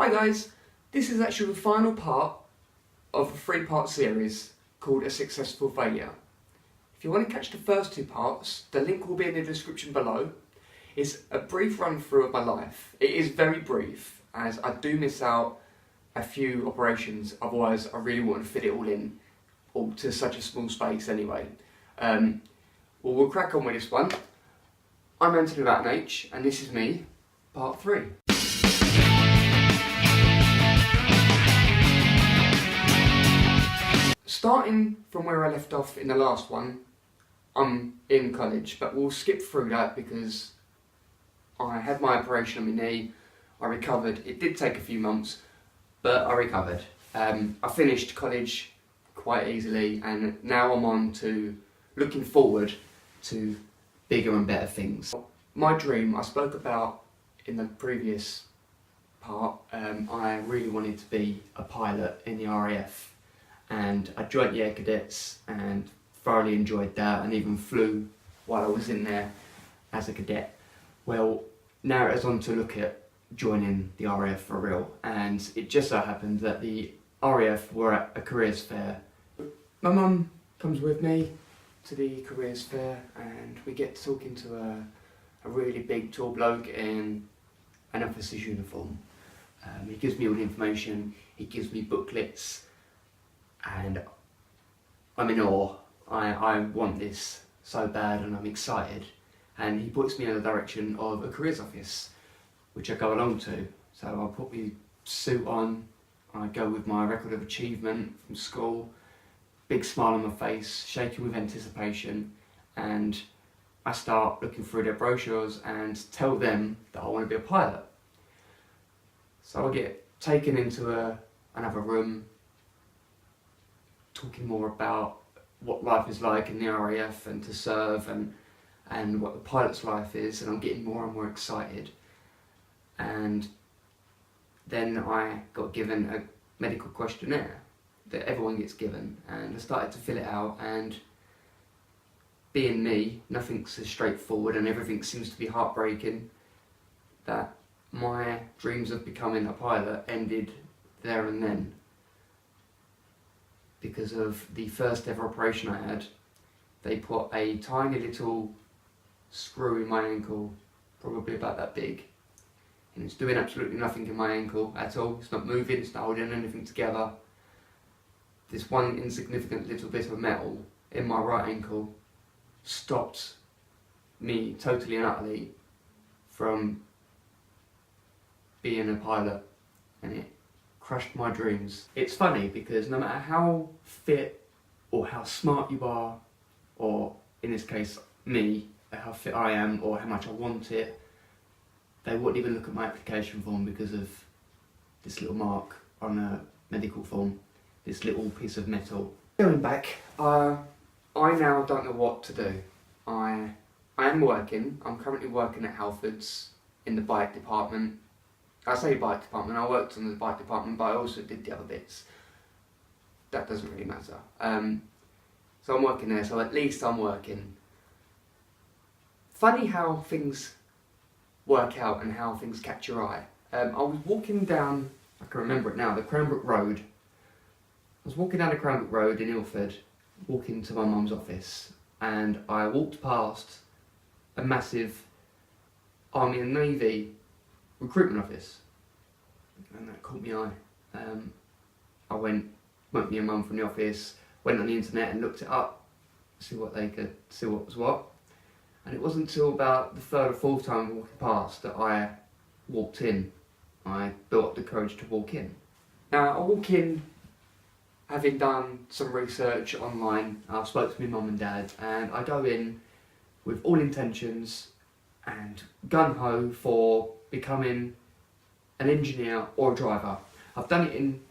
Hi guys, this is actually the final part of a 3-part series called A Successful Failure. If you want to catch the first 2 parts, the link will be in the description below. It's a brief run through of my life. It is very brief as I do miss out a few operations, otherwise I really want to fit it all to such a small space anyway. We'll crack on with this one. I'm Anthony Latin H and this is me, part 3. Starting from where I left off in the last one, I'm in college, but we'll skip through that because I had my operation on my knee, I recovered. It did take a few months, but I recovered. I finished college quite easily and now I'm on to looking forward to bigger and better things. My dream I spoke about in the previous part, I really wanted to be a pilot in the RAF. And I joined the Air Cadets and thoroughly enjoyed that and even flew while I was in there as a cadet. Well, now it's on to look at joining the RAF for real, and it just so happened that the RAF were at a careers fair. My mum comes with me to the careers fair and we get talking to a really big tall bloke in an officer's uniform. He gives me all the information, he gives me booklets, and I'm in awe. I want this so bad and I'm excited, and he puts me in the direction of a careers office which I go along to. So I put my suit on, I go with my record of achievement from school, big smile on my face, shaking with anticipation, and I start looking through their brochures and tell them that I want to be a pilot. So I get taken into another room, talking more about what life is like in the RAF and to serve and what the pilot's life is, and I'm getting more and more excited. And then I got given a medical questionnaire that everyone gets given, and I started to fill it out, and being me, nothing's as straightforward and everything seems to be heartbreaking, that my dreams of becoming a pilot ended there and then. Because of the first ever operation I had, they put a tiny little screw in my ankle, probably about that big, and it's doing absolutely nothing in my ankle at all. It's not moving, it's not holding anything together. This one insignificant little bit of metal in my right ankle stopped me totally and utterly from being a pilot, and it crushed my dreams. It's funny because no matter how fit or how smart you are, or in this case me, how fit I am or how much I want it, they wouldn't even look at my application form because of this little mark on a medical form, this little piece of metal. Going back, I now don't know what to do. I am working, I'm currently working at Halfords in the bike department. I say bike department, I worked on the bike department, but I also did the other bits. That doesn't really matter. So I'm working there, so at least I'm working. Funny how things work out and how things catch your eye. I was walking down, I can remember it now, the Cranbrook Road. I was walking down the Cranbrook Road in Ilford, walking to my mum's office, and I walked past a massive Army and Navy recruitment office, and that caught my eye. I went with my mum from the office, went on the internet and looked it up, see what was what, and it wasn't until about the 3rd or 4th time walking past that I walked in. I built up the courage to walk in. Now I walk in having done some research online. I spoke to my mum and dad, and I go in with all intentions and gung-ho for becoming an engineer or a driver. I've done it in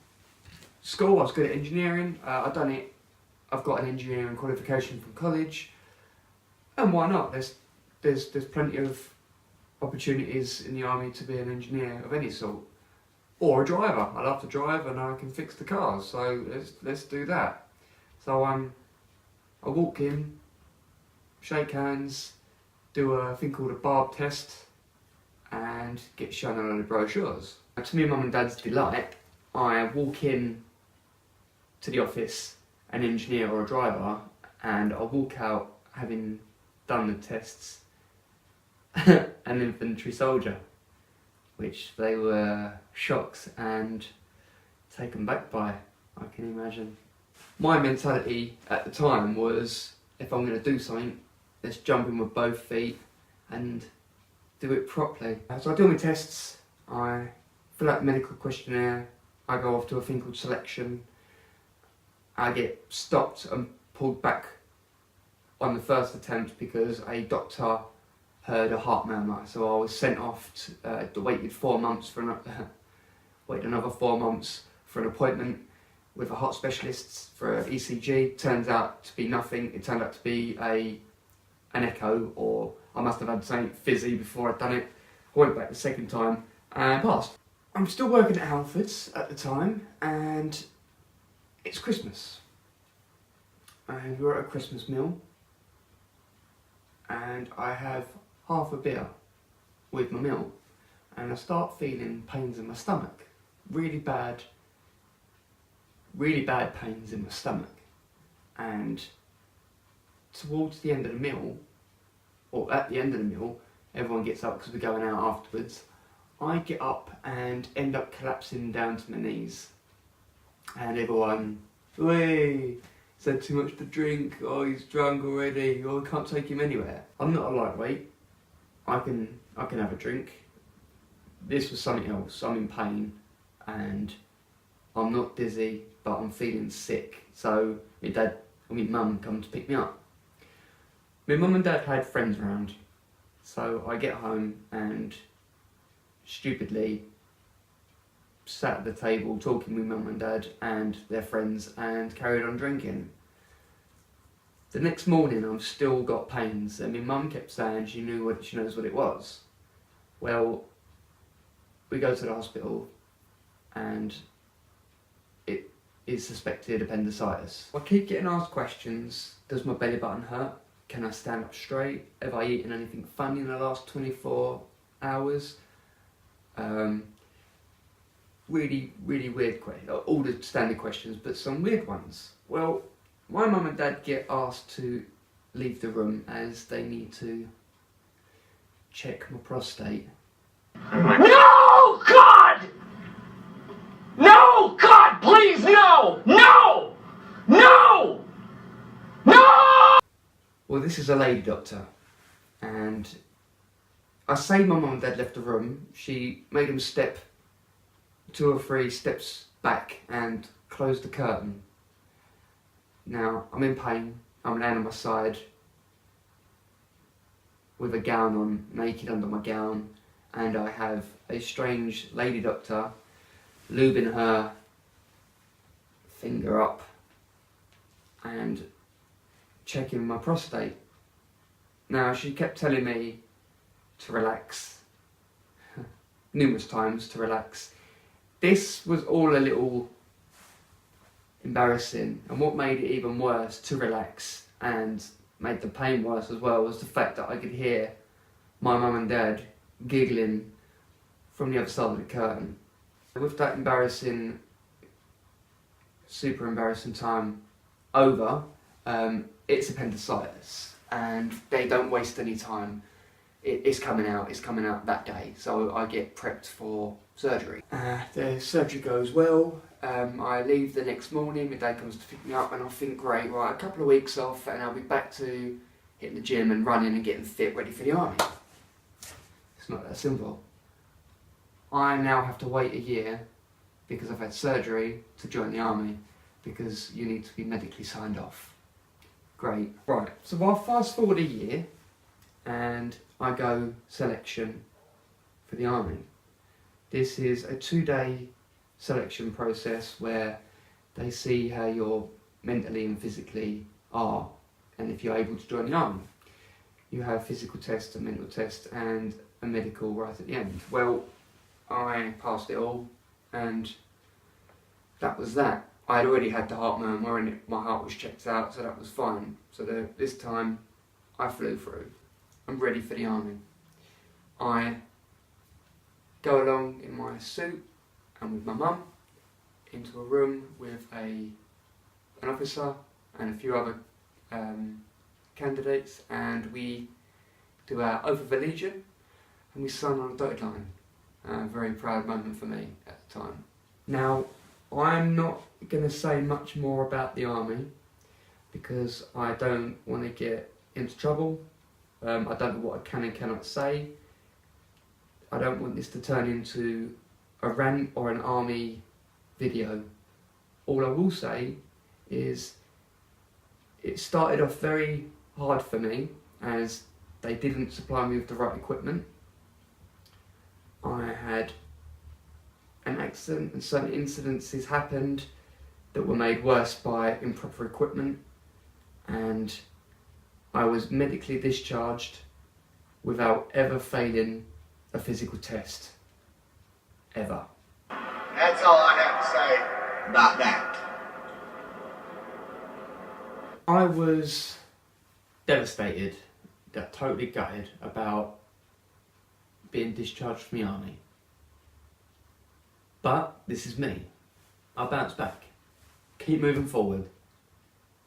school, I was good at engineering, I've got an engineering qualification from college, and why not? There's plenty of opportunities in the army to be an engineer of any sort, or a driver. I love to drive and I can fix the cars, so let's do that. So I walk in, shake hands, do a thing called a barb test, and get shown a load of brochures. To my mum and dad's delight, I walk in to the office, an engineer or a driver, and I walk out having done the tests, an infantry soldier, which they were shocked and taken back by, I can imagine. My mentality at the time was, if I'm going to do something, let's jump in with both feet and do it properly. So I do my tests, I fill out the medical questionnaire, I go off to a thing called selection. I get stopped and pulled back on the first attempt because a doctor heard a heart murmur, so I was sent off to waited 4 months for wait another 4 months for an appointment with a heart specialist for an ECG. Turns out to be nothing. It turned out to be an echo, or I must have had something fizzy before I'd done it. I went back the second time and passed. I'm still working at Halfords at the time, and it's Christmas. And we're at a Christmas meal, and I have half a beer with my meal, and I start feeling pains in my stomach. Really bad pains in my stomach. And towards the end of the meal, or at the end of the meal, everyone gets up because we're going out afterwards. I get up and end up collapsing down to my knees. And everyone, "Hey, he's had too much to drink, oh he's drunk already, oh I can't take him anywhere." I'm not a lightweight, I can have a drink. This was something else. I'm in pain and I'm not dizzy, but I'm feeling sick. So my mum come to pick me up. My mum and dad had friends around, so I get home and stupidly sat at the table talking with mum and dad and their friends and carried on drinking. The next morning I've still got pains, and my mum kept saying she knows what it was. Well, we go to the hospital and it is suspected appendicitis. I keep getting asked questions. Does my belly button hurt? Can I stand up straight? Have I eaten anything funny in the last 24 hours? Really weird questions. All the standard questions, but some weird ones. Well, my mum and dad get asked to leave the room as they need to check my prostate. No, God! No, God, please, no! No! No! No! Well, this is a lady doctor, and I say my mum and dad left the room. She made them step 2 or 3 steps back and closed the curtain. Now, I'm in pain, I'm laying on my side with a gown on, naked under my gown, and I have a strange lady doctor lubing her finger up and checking my prostate. Now, she kept telling me to relax, numerous times to relax. This was all a little embarrassing, and what made it even worse to relax and made the pain worse as well was the fact that I could hear my mum and dad giggling from the other side of the curtain. With that super embarrassing time over, it's appendicitis, and they don't waste any time. It's coming out that day, so I get prepped for surgery. The surgery goes well. I leave the next morning, my dad comes to pick me up, and I think, great, right, a couple of weeks off and I'll be back to hitting the gym and running and getting fit, ready for the army. It's not that simple. I now have to wait a year because I've had surgery to join the army, because you need to be medically signed off. Great. Right, so I'll fast forward a year and I go selection for the army. This is a 2-day selection process where they see how you're mentally and physically are, and if you're able to join the army. You have physical tests, a mental test, and a medical right at the end. Well, I passed it all, and that was that. I had already had the heart murmur and my heart was checked out, so that was fine. So this time I flew through. I'm ready for the army. I go along in my suit, and with my mum into a room with an officer and a few other candidates, and we do our oath of allegiance and we sign on a dotted line. A very proud moment for me at the time. Now, I'm not going to say much more about the army because I don't want to get into trouble. I don't know what I can and cannot say. I don't want this to turn into a rant or an army video. All I will say is it started off very hard for me as they didn't supply me with the right equipment. I had an accident and certain incidences happened that were made worse by improper equipment, and I was medically discharged without ever failing a physical test. Ever. That's all I have to say about that. I was devastated, totally gutted about being discharged from the army. But this is me. I'll bounce back. Keep moving forward.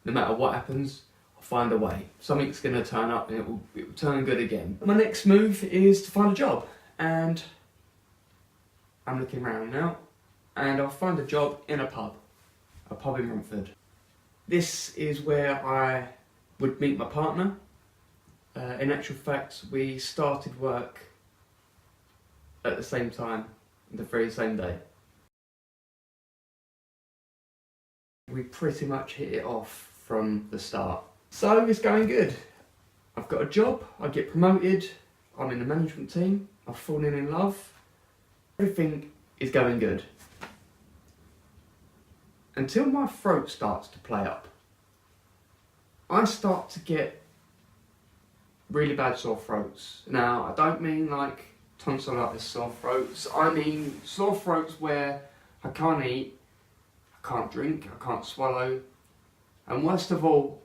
No matter what happens, I'll find a way. Something's going to turn up and it will turn good again. My next move is to find a job, and I'm looking around now, and I'll find a job in a pub in Romford. This is where I would meet my partner. In actual fact, we started work at the same time, the very same day. We pretty much hit it off from the start. So it's going good. I've got a job, I get promoted, I'm in the management team, I've fallen in love. Everything is going good. Until my throat starts to play up. I start to get really bad sore throats. Now, I don't mean like tonsillitis sore throats. I mean sore throats where I can't eat, I can't drink, I can't swallow, and worst of all,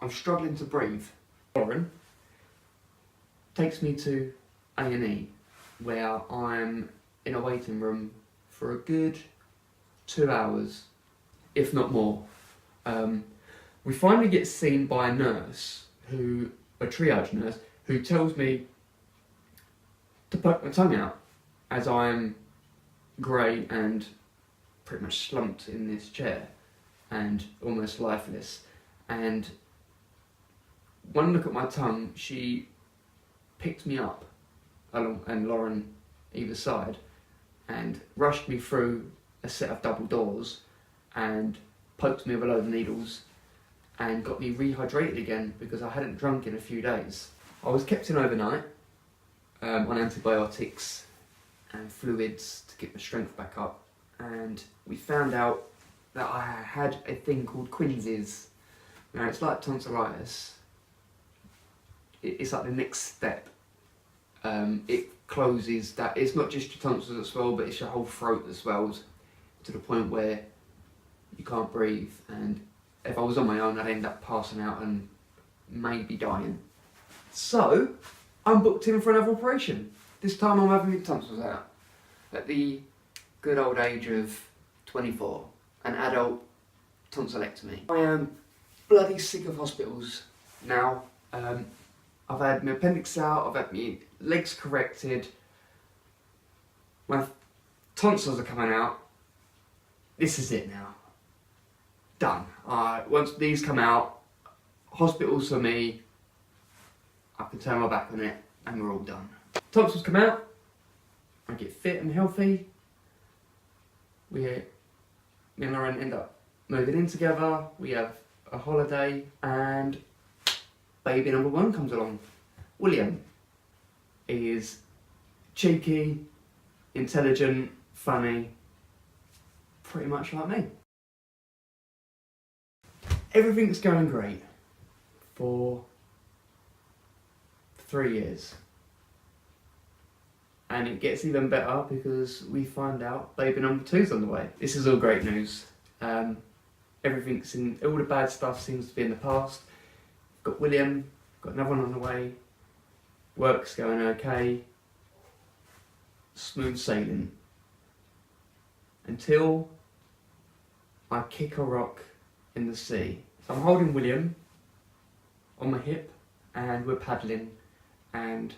I'm struggling to breathe. Lauren takes me to A&E, where I'm in a waiting room for a good 2 hours, if not more. We finally get seen by a nurse, a triage nurse, who tells me to poke my tongue out as I'm grey and pretty much slumped in this chair and almost lifeless. And one look at my tongue, she picked me up, and Lauren either side, and rushed me through a set of double doors and poked me with a load of needles and got me rehydrated again because I hadn't drunk in a few days. I was kept in overnight on antibiotics and fluids to get my strength back up, and we found out that I had a thing called Quincy's. Now it's like tonsillitis. It's like the next step. It closes that. It's not just your tonsils that swell, but it's your whole throat that swells to the point where you can't breathe. And if I was on my own, I'd end up passing out and maybe dying. So I'm booked in for another operation. This time I'm having my tonsils out at the good old age of 24, an adult tonsillectomy. I am bloody sick of hospitals now. I've had my appendix out, I've had my legs corrected, my tonsils are coming out. This is it now. Done. Once these come out, hospitals for me, I can turn my back on it and we're all done. Tonsils come out, I get fit and healthy. Me and Lauren end up moving in together, we have a holiday, and baby number one comes along. William is cheeky, intelligent, funny, pretty much like me. Everything's going great for 3 years. And it gets even better because we find out baby number two's on the way. This is all great news. Everything's in, all the bad stuff seems to be in the past. Got William, got another one on the way. Work's going okay. Smooth sailing. until I kick a rock in the sea. So I'm holding William on my hip and we're paddling, and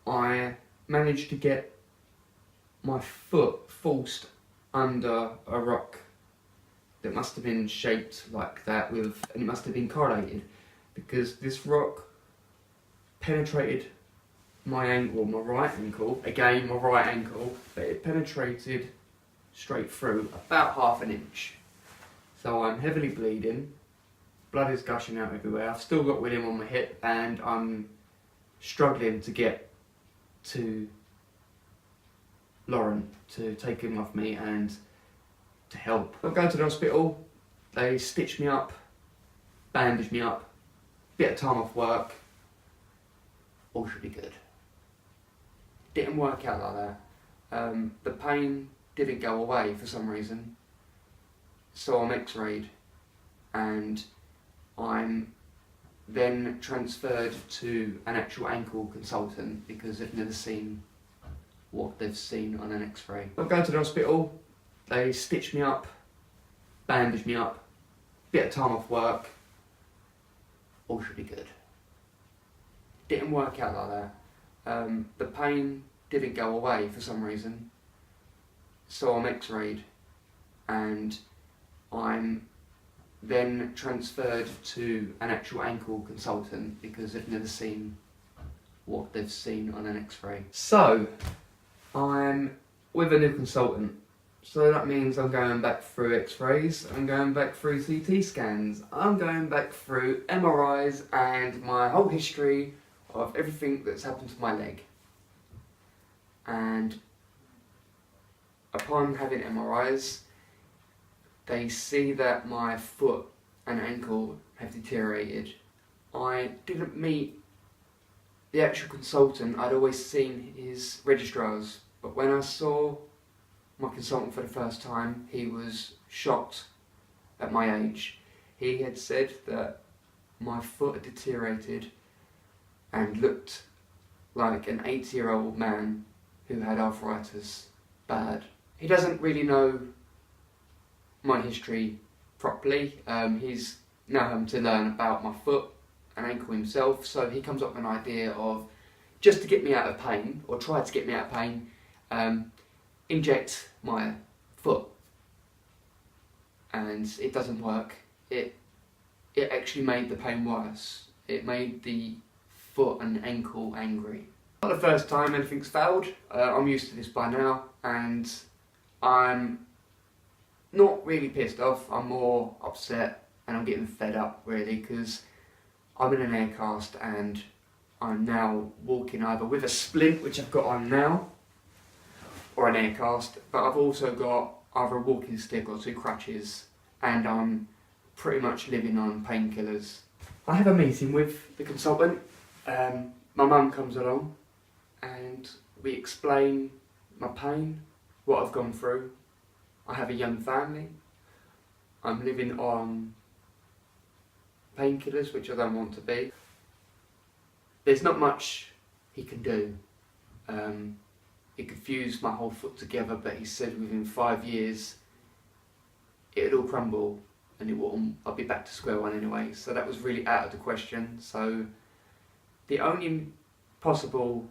I managed to get my foot forced under a rock that must have been shaped like that and it must have been correlated, because this rock penetrated my ankle, my right ankle, again my right ankle, but it penetrated straight through about 1/2 inch. So I'm heavily bleeding, blood is gushing out everywhere. I've still got William on my hip and I'm struggling to get to Lauren to take him off me and to help. I'm going to the hospital, they stitched me up, bandaged me up, bit of time off work, all should be good. Didn't work out like that. The pain didn't go away for some reason, so I'm x-rayed and I'm then transferred to an actual ankle consultant because they've never seen what they've seen on an x-ray. I'm going to the hospital, they stitched me up, bandaged me up, bit of time off work, all should be good. Didn't work out like that. The pain didn't go away for some reason, so I'm x-rayed and I'm then transferred to an actual ankle consultant because they've never seen what they've seen on an x-ray. So I'm with a new consultant, so that means I'm going back through x-rays, I'm going back through CT scans, I'm going back through MRIs and my whole history of everything that's happened to my leg. And upon having MRIs, they see that my foot and ankle have deteriorated. I didn't meet the actual consultant, I'd always seen his registrars, but when I saw my consultant for the first time, he was shocked at my age. He had said that my foot had deteriorated and looked like an 80-year-old man who had arthritis bad. He doesn't really know my history properly. He's now having to learn about my foot and ankle himself, so he comes up with an idea of, just to get me out of pain, or try to get me out of pain, inject my foot. And it doesn't work. It actually made the pain worse. It made the foot and ankle angry. Not the first time anything's failed. I'm used to this by now, and I'm not really pissed off. I'm more upset and I'm getting fed up really, because I'm in an air cast and I'm now walking either with a splint, which I've got on now, or an air cast, but I've also got either a walking stick or 2 crutches, and I'm pretty much living on painkillers. I have a meeting with the consultant. My mum comes along and we explain my pain, what I've gone through. I have a young family. I'm living on painkillers, which I don't want to be. There's not much he can do. He could fuse my whole foot together, but he said within 5 years it'd all crumble and I'll be back to square one anyway. So that was really out of the question. So the only possible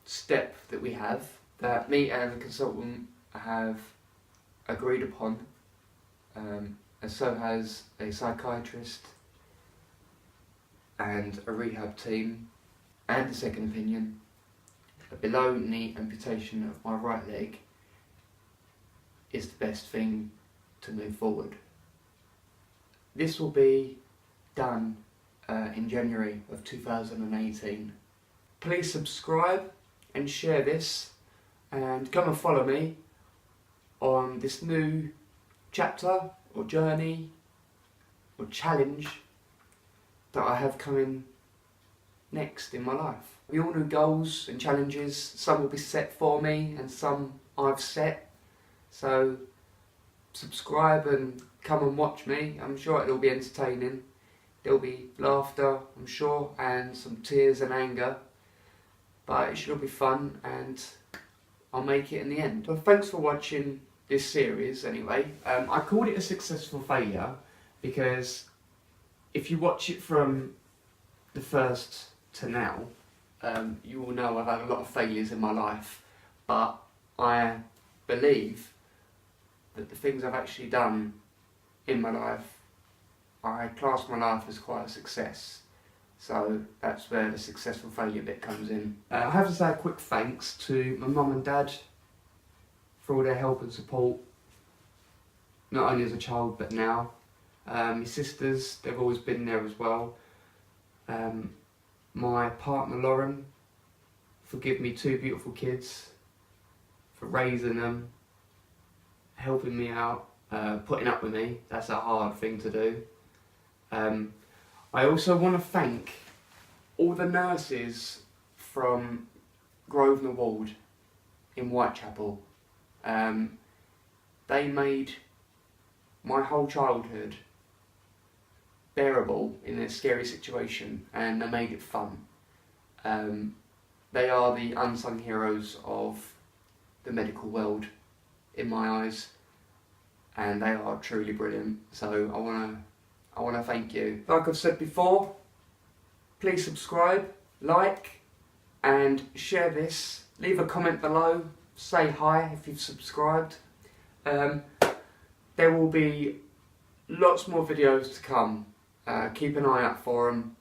step that we have, that me and the consultant have agreed upon, and so has a psychiatrist and a rehab team and a second opinion, a below knee amputation of my right leg is the best thing to move forward. This will be done in January of 2018. Please subscribe and share this, and come and follow me on this new chapter or journey or challenge that I have coming next in my life. We all know goals and challenges. Some will be set for me and some I've set. So subscribe and come and watch me. I'm sure it'll be entertaining. There'll be laughter, I'm sure, and some tears and anger. But it should all be fun, and I'll make it in the end. Well, thanks for watching this series anyway. I called it a successful failure because if you watch it from the first to now, you will know I've had a lot of failures in my life, but I believe that the things I've actually done in my life, I class my life as quite a success. So that's where the successful failure bit comes in. I have to say a quick thanks to my mum and dad for all their help and support, not only as a child but now. My sisters, they've always been there as well. My partner Lauren, for giving me 2 beautiful kids, for raising them, helping me out, putting up with me. That's a hard thing to do. I also want to thank all the nurses from Grosvenor Ward in Whitechapel. They made my whole childhood bearable in a scary situation, and they made it fun. They are the unsung heroes of the medical world in my eyes, and they are truly brilliant. So I want to thank you. Like I've said before, please subscribe, like and share this. Leave a comment below, say hi if you've subscribed. There will be lots more videos to come. Keep an eye out for them.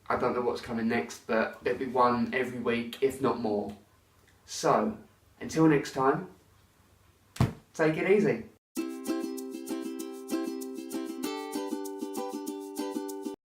I don't know what's coming next, but there'll be one every week, if not more. So, until next time, take it easy.